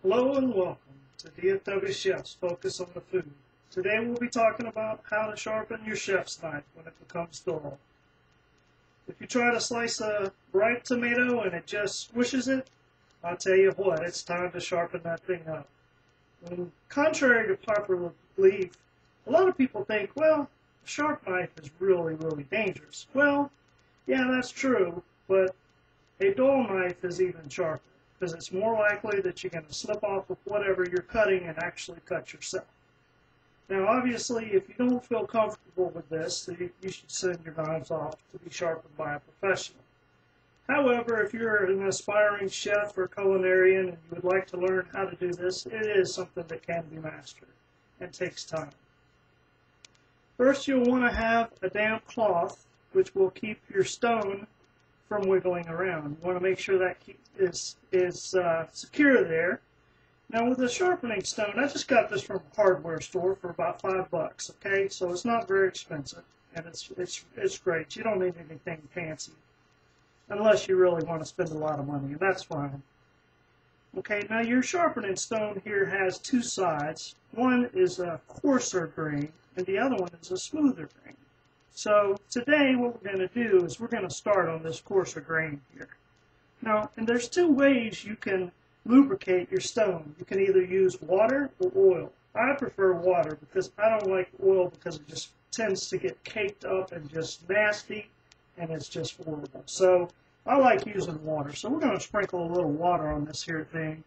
Hello and welcome to DFW Chef's Focus on the Food. Today we'll be talking about how to sharpen your chef's knife when it becomes dull. If you try to slice a ripe tomato and it just squishes it, I'll tell you what, it's time to sharpen that thing up. And contrary to popular belief, a lot of people think, well, a sharp knife is really, really dangerous. Well, yeah, that's true, but a dull knife is even sharper, because it's more likely that you're going to slip off of whatever you're cutting and actually cut yourself. Now, obviously, if you don't feel comfortable with this, you should send your knives off to be sharpened by a professional. However, if you're an aspiring chef or culinarian and you would like to learn how to do this, it is something that can be mastered and takes time. First, you'll want to have a damp cloth, which will keep your stone from wiggling around. You want to make sure that is secure there. Now with the sharpening stone, I just got this from a hardware store for about $5, okay? So it's not very expensive, and it's great. You don't need anything fancy, unless you really want to spend a lot of money, and that's fine. Okay, now your sharpening stone here has two sides. One is a coarser grain, and the other one is a smoother grain. So today what we're going to do is we're going to start on this coarser grain here. Now, and there's two ways you can lubricate your stone. You can either use water or oil. I prefer water because I don't like oil because it just tends to get caked up and just nasty, and it's just horrible. So I like using water. So we're going to sprinkle a little water on this here thing.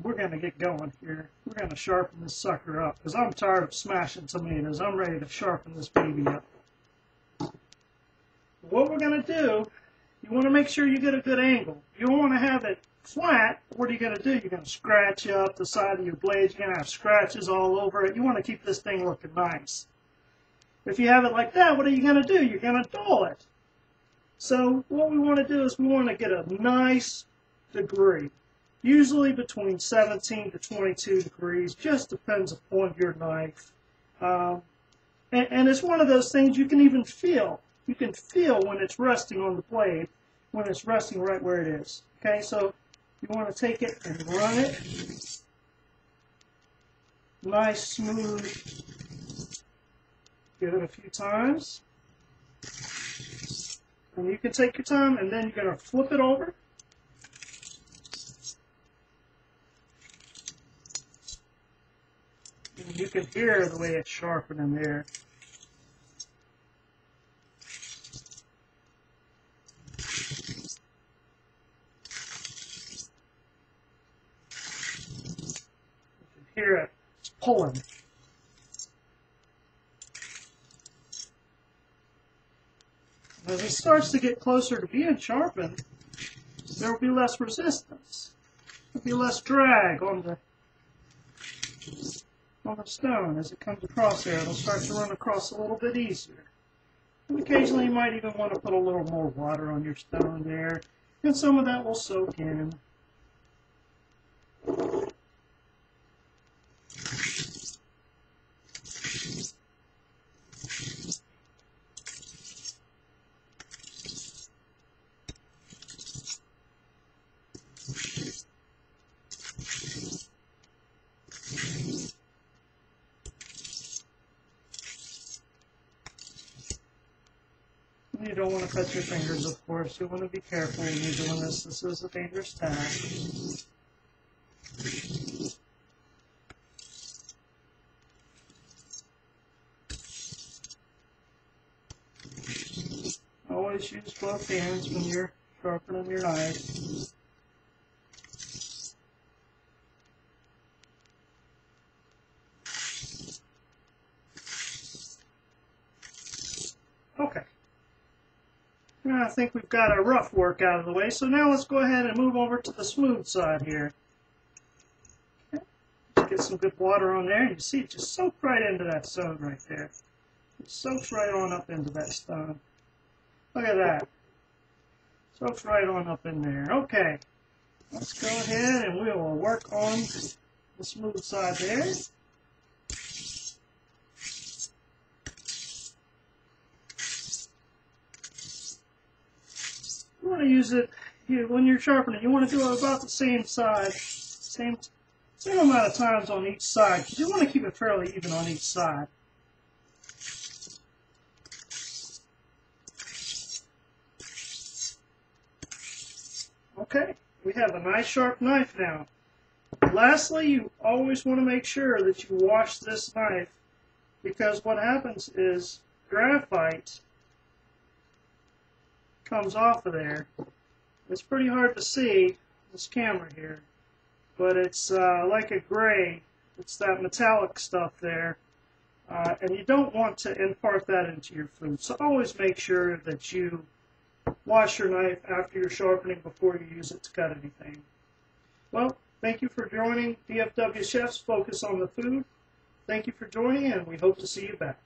We're going to get going here. We're going to sharpen this sucker up because I'm tired of smashing tomatoes. I'm ready to sharpen this baby up. What we're going to do, you want to make sure you get a good angle. You don't want to have it flat. What are you going to do? You're going to scratch up the side of your blade. You're going to have scratches all over it. You want to keep this thing looking nice. If you have it like that, what are you going to do? You're going to dull it. So what we want to do is we want to get a nice degree, usually between 17 to 22 degrees, just depends upon your knife. And it's one of those things you can even feel. You can feel when it's resting on the blade, when it's resting right where it is. Okay, so you want to take it and run it. Nice, smooth. Give it a few times. And you can take your time, and then you're going to flip it over. And you can hear the way it's sharpening there. Hear it, it's pulling. As it starts to get closer to being sharpened, there will be less resistance. There will be less drag on the stone as it comes across there. It'll start to run across a little bit easier. And occasionally you might even want to put a little more water on your stone there, and some of that will soak in. You don't want to cut your fingers, of course. You want to be careful when you're doing this. This is a dangerous task. Always use both hands when you're sharpening your knife. Okay. Now I think we've got our rough work out of the way, so now let's go ahead and move over to the smooth side here. Okay. Just get some good water on there, and you see it just soaked right into that stone right there. It soaks right on up into that stone. Look at that. Soaks right on up in there. Okay. Let's go ahead and we will work on the smooth side there. You want to use it when you're sharpening. You want to do it about the same side, same same amount of times on each side, because you want to keep it fairly even on each side. Okay, we have a nice sharp knife now. Lastly, you always want to make sure that you wash this knife, because what happens is graphite comes off of there. It's pretty hard to see, this camera here, but it's like a gray. It's that metallic stuff there, and you don't want to impart that into your food. So always make sure that you wash your knife after you're sharpening before you use it to cut anything. Well, thank you for joining DFW Chefs Focus on the Food. Thank you for joining, and we hope to see you back.